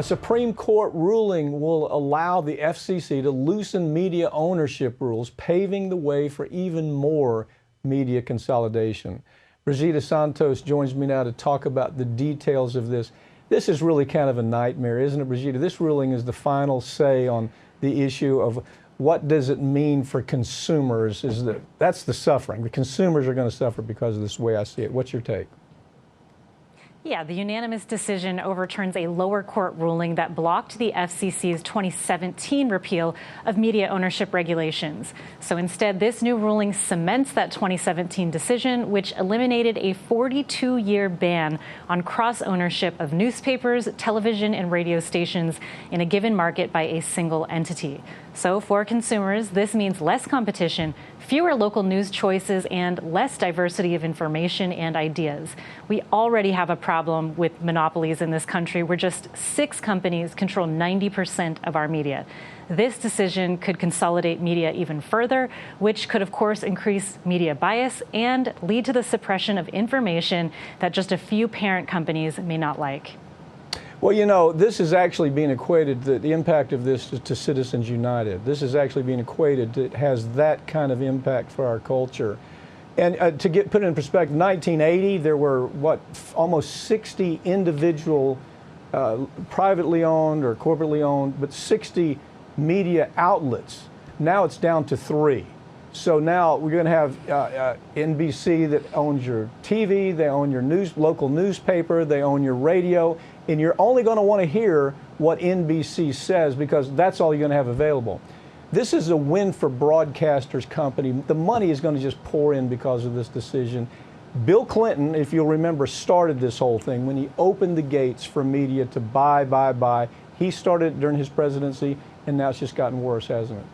A Supreme Court ruling will allow the FCC to loosen media ownership rules, paving the way for even more media consolidation. Brigida Santos joins me now to talk about the details of this. This is really kind of a nightmare, isn't it, Brigida? This ruling is the final say on the issue of what does it mean for consumers. That's the suffering. The consumers are going to suffer because of this way I see it. What's your take? Yeah, the unanimous decision overturns a lower court ruling that blocked the FCC's 2017 repeal of media ownership regulations. So instead, this new ruling cements that 2017 decision, which eliminated a 42-year ban on cross-ownership of newspapers, television, and radio stations in a given market by a single entity. So for consumers, this means less competition, fewer local news choices, and less diversity of information and ideas. We already have a problem with monopolies in this country, where just 6 companies control 90% of our media. This decision could consolidate media even further, which could, of course, increase media bias and lead to the suppression of information that just a few parent companies may not like. Well, you know, this is actually being equated, the impact of this to Citizens United. This is actually being equated, it has that kind of impact for our culture. And to put it in perspective, 1980, there were, almost 60 individual, privately owned or corporately owned, but 60 media outlets. Now it's down to 3. So now we're going to have NBC that owns your TV, they own your local newspaper, they own your radio, and you're only going to want to hear what NBC says because that's all you're going to have available. This is a win for broadcasters company. The money is going to just pour in because of this decision. Bill Clinton, if you'll remember, started this whole thing when he opened the gates for media to buy. He started it during his presidency, and now it's just gotten worse, hasn't it?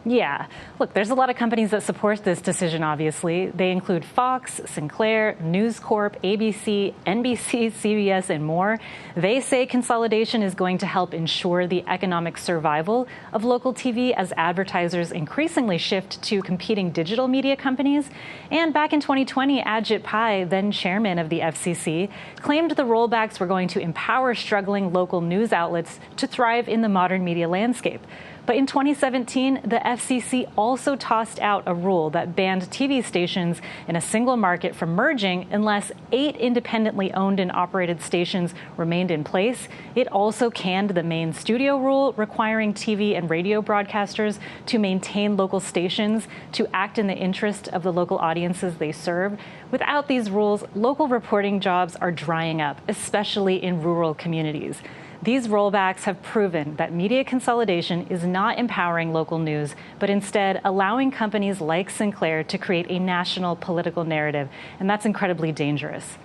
Yeah. Look, there's a lot of companies that support this decision, obviously. They include Fox, Sinclair, News Corp, ABC, NBC, CBS, and more. They say consolidation is going to help ensure the economic survival of local TV as advertisers increasingly shift to competing digital media companies. And back in 2020, Ajit Pai, then chairman of the FCC, claimed the rollbacks were going to empower struggling local news outlets to thrive in the modern media landscape. But in 2017, the FCC also tossed out a rule that banned TV stations in a single market from merging unless 8 independently owned and operated stations remained in place. It also canned the main studio rule, requiring TV and radio broadcasters to maintain local stations to act in the interest of the local audiences they serve. Without these rules, local reporting jobs are drying up, especially in rural communities. These rollbacks have proven that media consolidation is not empowering local news, but instead allowing companies like Sinclair to create a national political narrative, and that's incredibly dangerous.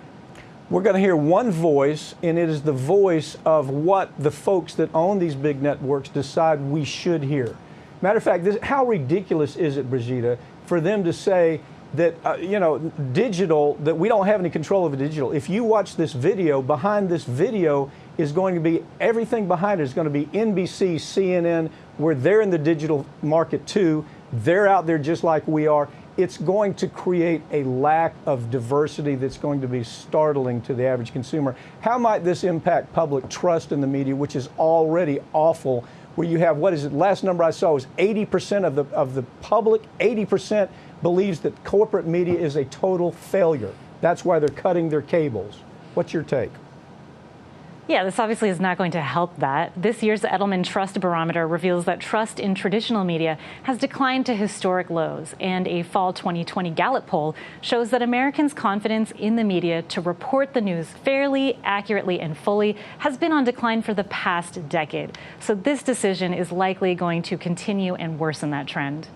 We're going to hear one voice, and it is the voice of what the folks that own these big networks decide we should hear. Matter of fact, how ridiculous is it, Brigida, for them to say that, digital, that we don't have any control over digital. If you watch this video, behind this video is going to be, everything behind it is going to be NBC, CNN, where they're in the digital market too. They're out there just like we are. It's going to create a lack of diversity that's going to be startling to the average consumer. How might this impact public trust in the media, which is already awful, where you have, last number I saw was 80% of the public, 80% believes that corporate media is a total failure. That's why they're cutting their cables. What's your take? Yeah, this obviously is not going to help that. This year's Edelman Trust Barometer reveals that trust in traditional media has declined to historic lows, and a fall 2020 Gallup poll shows that Americans' confidence in the media to report the news fairly, accurately, and fully has been on decline for the past decade. So this decision is likely going to continue and worsen that trend.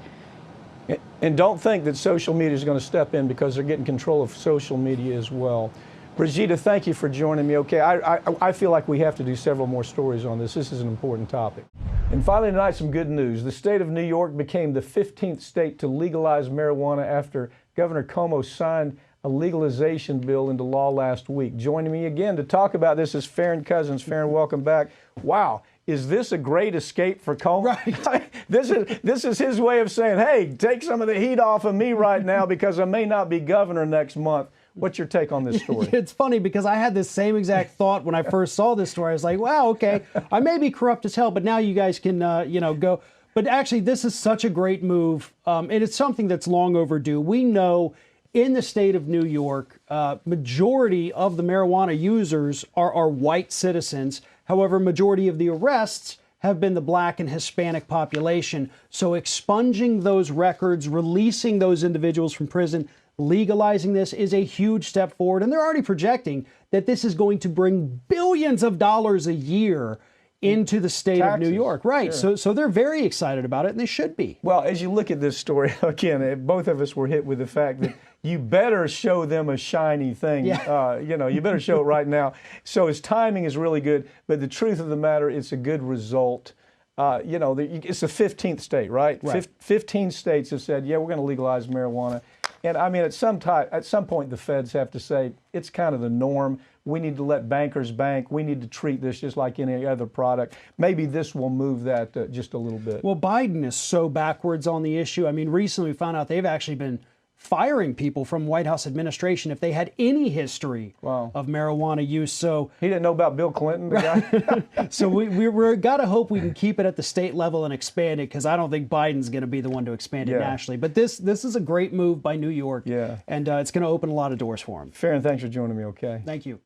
And don't think that social media is going to step in, because they're getting control of social media as well. Brigida, thank you for joining me. Okay, I feel like we have to do several more stories on this. This is an important topic. And finally tonight, some good news. The state of New York became the 15th state to legalize marijuana after Governor Cuomo signed a legalization bill into law last week. Joining me again to talk about this is Farron Cousins. Farron, welcome back. Wow. Is this a great escape for Cuomo? Right. This is his way of saying, hey, take some of the heat off of me right now because I may not be governor next month. What's your take on this story? It's funny because I had this same exact thought when I first saw this story. I was like, wow, okay, I may be corrupt as hell, but now you guys can, go. But actually, this is such a great move, and it's something that's long overdue. We know in the state of New York, majority of the marijuana users are white citizens. However, majority of the arrests have been the Black and Hispanic population. So expunging those records, releasing those individuals from prison, legalizing this is a huge step forward. And they're already projecting that this is going to bring billions of dollars a year into the state of New York. Right. Sure. So they're very excited about it, and they should be. Well, as you look at this story, again, both of us were hit with the fact that you better show them a shiny thing. Yeah. You better show it right now. So his timing is really good. But the truth of the matter, it's a good result. It's the 15th state, right? 15 states have said, yeah, we're going to legalize marijuana. And I mean, at some point, the feds have to say it's kind of the norm. We need to let bankers bank. We need to treat this just like any other product. Maybe this will move that just a little bit. Well, Biden is so backwards on the issue. I mean, recently we found out they've actually been firing people from White House administration if they had any history of marijuana use. So he didn't know about Bill Clinton, the guy. So we're got to hope we can keep it at the state level and expand it, because I don't think Biden's going to be the one to expand it nationally. But this is a great move by New York, and it's going to open a lot of doors for him. Farron, thanks for joining me. Okay. Thank you.